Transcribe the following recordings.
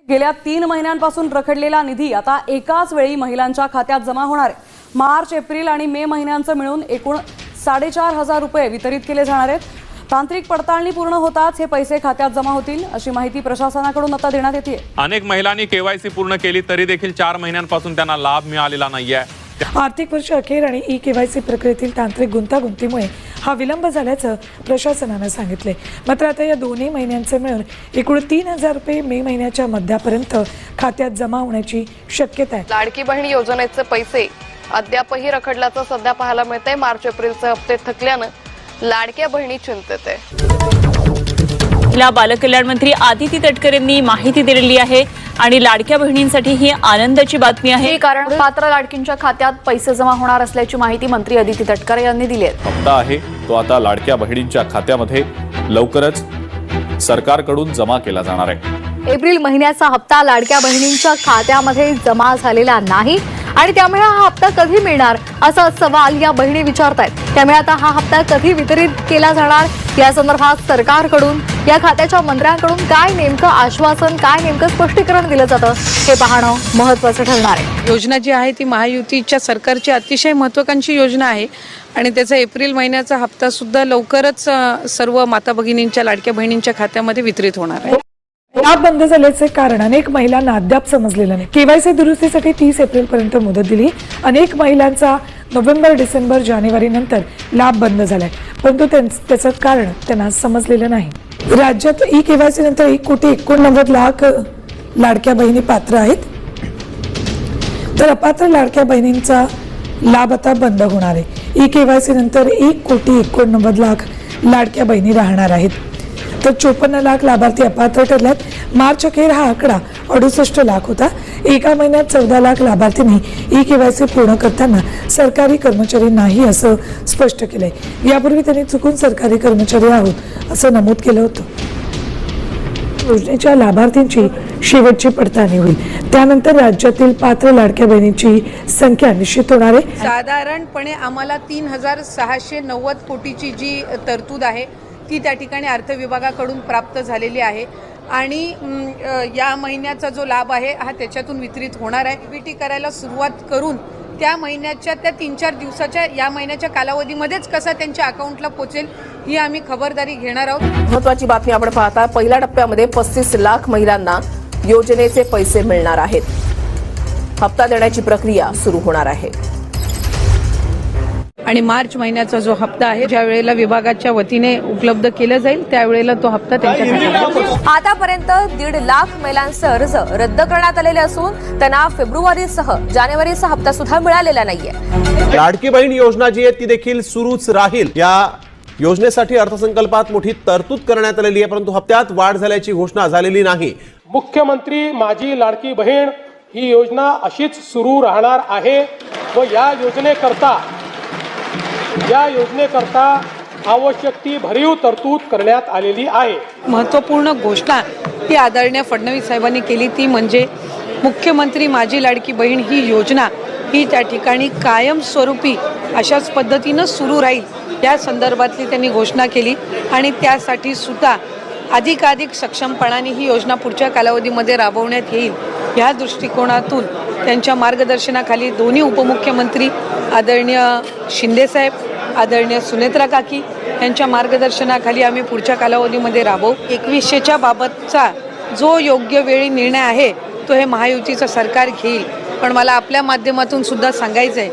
गेल्या 3 महिन्यांपासून रखडलेला निधी आता एकाच वेळी महिलांच्या खात्यात जमा होणार आहे। मार्च, एप्रिल आणि मे महिन्यांचं मिळून एकूण 4,500 रुपये वितरित केले जाणार आहेत। तांत्रिक पडताळणी पूर्ण होताच हे पैसे खात्यात जमा होतील अशी माहिती प्रशासनाकडून आता देण्यात येते। अनेक महिलांनी केवायसी पूर्ण केली तरी देखील 4 महिन्यांपासून त्यांना लाभ मिळालेला नाहीये। आर्थिक वर्ष अखेर आणि ई-केवायसी प्रक्रियेतील तांत्रिक गुंतागुंतीमुळे हा विलंब झाल्याचं प्रशासनाने सांगितले। मात्र आता या दोन्ही महिन्यांचे मिळून एकूण 3,000 रुपये मे महिन्याच्या मध्यापर्यंत खात्यात जमा होण्याची शक्यता आहे। लाडकी बहीण योजनेचे पैसे अद्यापही रखडल्याचं सध्या पाहायला मिळतंय। मार्च एप्रिलचे हप्ते थकल्यानं लाडक्या बहिणी चिंतेत आहे। महिला बालकल्याण मंत्री आदिती तटकरे यांनी माहिती दिलेली आहे आणि लाडक्या बहिणींसाठी ही आनंदाची बातमी आहे, कारण पात्र लाडकींच्या खात्यात पैसे जमा होणार असल्याची माहिती मंत्री आदिती तटकरे यांनी दिली आहे। हप्ता आहे तो आता लाडक्या बहिणींच्या खात्यामध्ये लवकरच सरकारकडून जमा केला जाणार आहे। एप्रिल महिन्याचा हप्ता लाडक्या बहिणींच्या खात्यामध्ये जमा झालेला नाही आणि त्यामुळे हा हप्ता कधी मिळणार असा सवाल या बहिणी विचारतायत। त्यामुळे आता हा हप्ता कधी वितरित केला जाणार या संदर्भात सरकारकडून या खात्याच्या मंत्र्यांकडून काय नेमकं आश्वासन, काय नेमकं स्पष्टीकरण दिलं जातं हे पाहणं महत्त्वाचं ठरणार आहे। योजना जी आहे ती महायुतीच्या सरकारची अतिशय महत्त्वाकांक्षी योजना आहे आणि त्याचा एप्रिल महिन्याचा हप्ता सुद्धा लवकरच सर्व माता भगिनींच्या लाडक्या बहिणींच्या खात्यामध्ये वितरित होणार आहे। लाभ बंद झाल्याचे कारण अनेक महिलांना अद्याप समजलेलं नाही। केवायसी दुरुस्तीसाठी 30 एप्रिल पर्यंत मुदत दिली। अनेक महिलांचा नोव्हेंबर, डिसेंबर, जानेवारी नंतर लाभ बंद झालाय, परंतु त्याचं कारण त्यांना समजलेलं नाही। राज्यात ई-केवायसी नंतर 1,89,00,000 लाडक्या बहिणी पात्र आहेत, तर अपात्र लाडक्या बहिणींचा लाभ आता बंद होणार आहे। ई-केवायसी नंतर 1,89,00,000 लाडक्या बहिणी राहणार आहेत, तर 54 लाख लाभार्थी अपात्र ठरल्यात। मार्च अखेर हा आकडा 68 लाख होता। एका महिन्यात 14 लाख लाभार्थींनी ई-केवायसी पूर्ण करताना सरकारी कर्मचारी नाही असं स्पष्ट केलंय। यापूर्वी त्यांनी चुकून सरकारी कर्मचारी आहोत असं नमूद केलं होतं। योजनेच्या लाभार्थींची शेवटची पडताळणी होईल, त्यानंतर राज्यातील पात्र लाडक्या बहिणींची संख्या निश्चित होणार आहे। साधारणपणे आम्हाला 3,690 कोटीची जी तरतूद आहे ती त्या ठिकाणी अर्थ विभागाकडून प्राप्त झालेली आहे आणि या महिन्याचा जो लाभ आहे हा त्याच्यातून वितरित होणार आहे। बीटी करायला सुरुवात करून त्या महिन्याच्या त्या 3-4 दिवसाच्या या महिन्याच्या कालावधीमध्येच कसा त्यांच्या अकाउंटला पोहोचेल ही आम्ही खबरदारी घेणार आहोत। महत्त्वाची बातमी आपण पाहता, पहिल्या टप्प्यामध्ये 35 लाख महिलांना योजनेचे पैसे मिळणार आहेत। हप्ता देण्याची प्रक्रिया सुरू होणार आहे आणि मार्च महिन्याचा जो हप्ता आहे ज्या वेळेला विभागाच्या वतीने उपलब्ध केला जाईल त्यावेळेला तो हप्ता त्यांच्या आतापर्यंत 1.5 लाख महिलांचे अर्ज रद्द करण्यात आलेले असून त्यांना फेब्रुवारीसह जानेवारीचा हप्ता सुद्धा मिळालेला नाहीये। लाडकी बहीण योजना जी आहे ती देखील सुरूच राहील। या योजनेसाठी अर्थसंकल्पात मोठी तरतूद करण्यात आलेली आहे, परंतु हप्त्यात वाढ झाल्याची घोषणा झालेली नाही। मुख्यमंत्री माझी लाडकी बहीण ही योजना अशीच सुरू राहणार आहे व या योजनेकरता आवश्यक ती भरीव तरतूद करण्यात आलेली आहे। महत्त्वपूर्ण घोषणा ती आदरणीय फडणवीस साहेबांनी केली, ती म्हणजे मुख्यमंत्री माझी लाडकी बहीण ही योजना ही त्या ठिकाणी कायमस्वरूपी अशाच पद्धतीनं सुरू राहील या संदर्भातली त्यांनी घोषणा केली आणि त्यासाठी सुद्धा अधिकाधिक सक्षमपणाने ही योजना पुढच्या कालावधीमध्ये राबवण्यात येईल या दृष्टिकोनातून त्यांच्या मार्गदर्शनाखाली दोन्ही उपमुख्यमंत्री आदरणीय शिंदेसाहेब, आदरणीय सुनेत्रा काकी यांच्या मार्गदर्शनाखाली आम्ही पुढच्या कालावधीमध्ये राबवू। 2100च्या बाबतचा जो योग्य वेळी निर्णय आहे तो हे महायुतीचं सरकार घेईल, पण मला आपल्या माध्यमातून सुद्धा सांगायचं आहे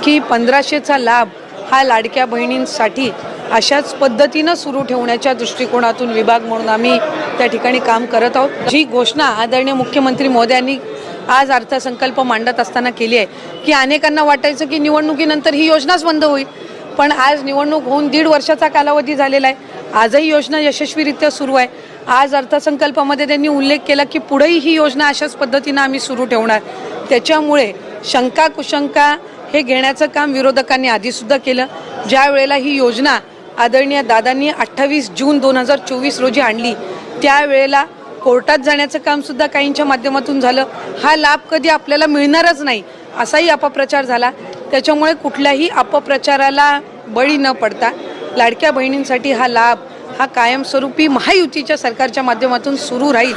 की 1500चा लाभ हा लाडक्या बहिणींसाठी अशाच पद्धतीनं सुरू ठेवण्याच्या दृष्टिकोनातून विभाग म्हणून आम्ही त्या ठिकाणी काम करत आहोत। जी घोषणा आदरणीय मुख्यमंत्री महोदयांनी आज अर्थसंकल्प मांडत असताना केली आहे की अनेकांना वाटायचं की निवडणुकीनंतर ही योजनाच बंद होईल, पण आज निवडणूक होऊन 1.5 वर्षाचा कालावधी झालेला आहे। आजही योजना यशस्वीरित्या सुरू आहे। आज अर्थसंकल्पामध्ये त्यांनी उल्लेख केला की पुढेही ही योजना अशाच पद्धतीनं आम्ही सुरू ठेवणार। त्याच्यामुळे शंका कुशंका हे घेण्याचं काम विरोधकांनी आधीसुद्धा केलं। ज्या वेळेला ही योजना आदरणीय दादांनी 28 जून 2024 रोजी आणली त्यावेळेला कोर्टात जाण्याचं काम सुद्धा काहींच्या माध्यमातून झालं। हा लाभ कधी आपल्याला मिळणारच नाही असाही अपप्रचार झाला। त्याच्यामुळे कुठल्याही अपप्रचाराला बळी न पडता लाडक्या बहिणींसाठी हा लाभ हा कायमस्वरूपी महायुतीच्या सरकारच्या माध्यमातून सुरू राहील।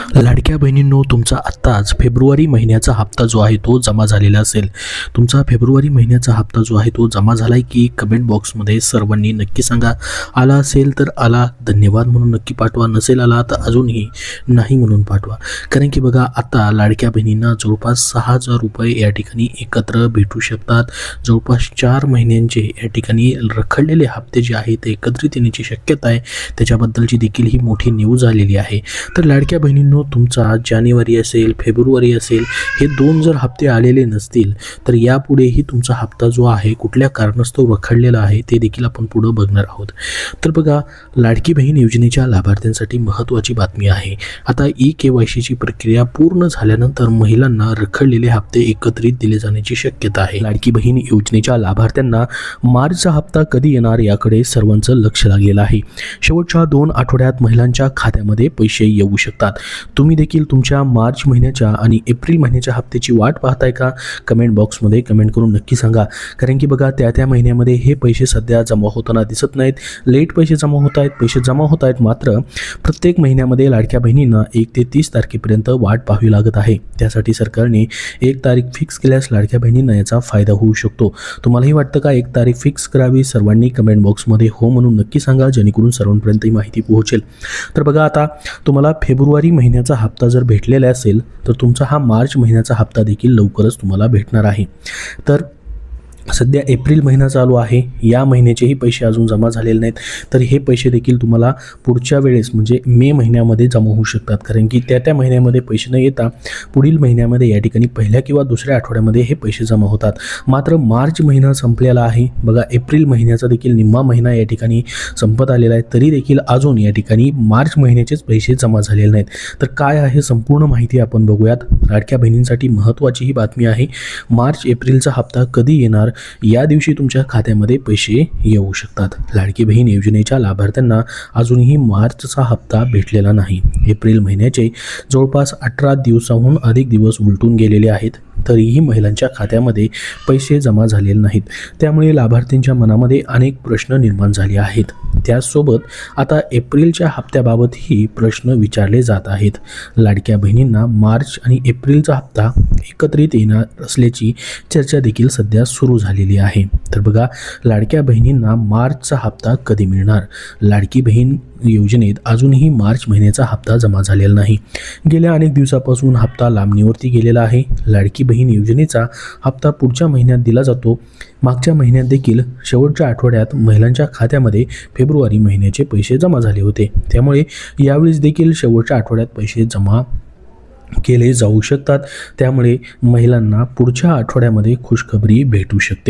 लाडक्या बहिणींनो, तुमचा आत्ताच फेब्रुवारी महिन्याचा हप्ता जो आहे तो जमा झालेला असेल. तुमचा फेब्रुवारी महिन्याचा हप्ता जो आहे तो जमा झाला आहे की कमेंट बॉक्समध्ये सर्वांनी नक्की सांगा. आला असेल तर आला, धन्यवाद म्हणून नक्की पाठवा. नसेल आला तर अजूनही नाही म्हणून पाठवा. कारण की बघा, आता लाडक्या बहिणींना जवळपास 6,000 रुपये या ठिकाणी एकत्र भेटू शकतात. जवळपास 4 महिन्यांचे या ठिकाणी रखडलेले हप्ते जे आहेत ते एकत्रित येण्याची शक्यता आहे. त्याच्याबद्दलची देखील ही मोठी न्यूज आलेली आहे. तर लाडक्या बहिणींनो, तुमचा जानेवारी असेल, फेब्रुवारी असेल, हे 2 जर हप्ते आलेले नसतील तर यापुढेही तुमचा हप्ता जो आहे कुठल्या कारणास्तव रखडलेला आहे ते देखील आपण पुढं बघणार आहोत. तर बघा, लाडकी बहीण योजनेच्या लाभार्थ्यांसाठी महत्त्वाची बातमी आहे. आता KYCची प्रक्रिया पूर्ण झाल्यानंतर महिलांना रखडलेले हप्ते एकत्रित दिले जाण्याची शक्यता आहे. लाडकी बहीण योजनेच्या लाभार्थ्यांना मार्चचा हप्ता कधी येणार याकडे सर्वांचं लक्ष लागलेलं आहे. शेवटच्या 2 आठवड्यात महिलांच्या खात्यामध्ये पैसे येऊ शकतात. तुम्ही देखील तुमच्या मार्च महिन्याच्या आणि एप्रिल महिन्याच्या हप्त्याची वाट पाहताय का? कमेंट बॉक्समध्ये कमेंट करून नक्की सांगा. कारण की बघा, त्या महिन्यामध्ये हे पैसे सध्या जमा होताना दिसत नाहीत. लेट पैसे जमा होत आहेत. मात्र प्रत्येक महिन्यामध्ये लाडक्या बहिणींना 1 ते 30 तारखेपर्यंत वाट पाहावी लागत आहे. त्यासाठी सरकारने 1 तारीख फिक्स केल्यास लाडक्या बहिणींना याचा फायदा होऊ शकतो. तुम्हालाही वाटतं का 1 तारीख फिक्स करावी? सर्वांनी कमेंट बॉक्समध्ये हो म्हणून नक्की सांगा, जेणेकरून सर्वांपर्यंत ही माहिती पोहोचेल. तर बघा, आता तुम्हाला फेब्रुवारी महिन्याचा हप्ता जर भेटलेला असेल तर तुमचा हा मार्च महिन्याचा हप्ता देखील लवकरच तुम्हाला भेटणार आहे. तर सध्या एप्रिल महिना चालू आहे. या महिन्याचेही पैसे अजून जमा झालेले नाहीत. तर हे पैसे देखील तुम्हाला पुढच्या वेळेस म्हणजे मे महिन्यामध्ये जमा होऊ शकतात. कारण की त्या महिन्यामध्ये पैसे न येता पुढील महिन्यामध्ये या ठिकाणी पहिल्या किंवा दुसऱ्या आठवड्यामध्ये हे पैसे जमा होतात. मात्र मार्च महिना संपलेला आहे. बघा, एप्रिल महिन्याचा देखील निम्मा महिना या ठिकाणी संपत आलेला आहे. तरी देखील अजून या ठिकाणी मार्च महिन्याचेच पैसे जमा झालेले नाहीत. तर काय आहे संपूर्ण माहिती आपण बघूयात. लाडक्या बहिणींसाठी महत्त्वाची ही बातमी आहे. मार्च एप्रिलचा हप्ता कधी येणार या दिवशी तुमच्या खात्यामध्ये पैसे येऊ शकतात. लाडकी बहीण योजनेच्या लाभार्थ्यांना अजूनही मार्चचा हप्ता भेटलेला नाही. एप्रिल महिन्याचे जवळपास 18 दिवसाहून अधिक दिवस उलटून गेलेले आहेत. तरीही महिलांच्या खात्यामध्ये पैसे जमा झालेले नाहीत. त्यामुळे लाभार्थींच्या मनामध्ये अनेक प्रश्न निर्माण झाले आहेत. त्याचसोबत आता एप्रिलच्या हप्त्याबाबतही प्रश्न विचारले जात आहेत. लाडक्या बहिणींना मार्च आणि एप्रिलचा हप्ता एकत्रित येणार असल्याची चर्चा देखील सध्या सुरू झालेली आहे. तर बघा, लाडक्या बहिणींना मार्चचा हप्ता कधी मिळणार? लाडकी बहीण योजनेत अजूनही मार्च महिन्याचा हप्ता जमा झालेला नाही. गेल्या अनेक दिवसापासून हप्ता लांबणीवरती गेलेला आहे. लाडकी बहीण योजनेचा हप्ता पुढच्या महिन्यात दिला जातो. मागच्या महिन्यात देखील शेवटच्या आठवड्यात महिलांच्या खात्यामध्ये फेब्रुवारी महिन्याचे पैसे जमा झाले होते. त्यामुळे यावेळेस देखील शेवटच्या आठवड्यात पैसे जमा केले जाऊ शकतात. त्यामुळे महिलांना पुढच्या आठवड्यामध्ये खुशखबरी भेटू शकते.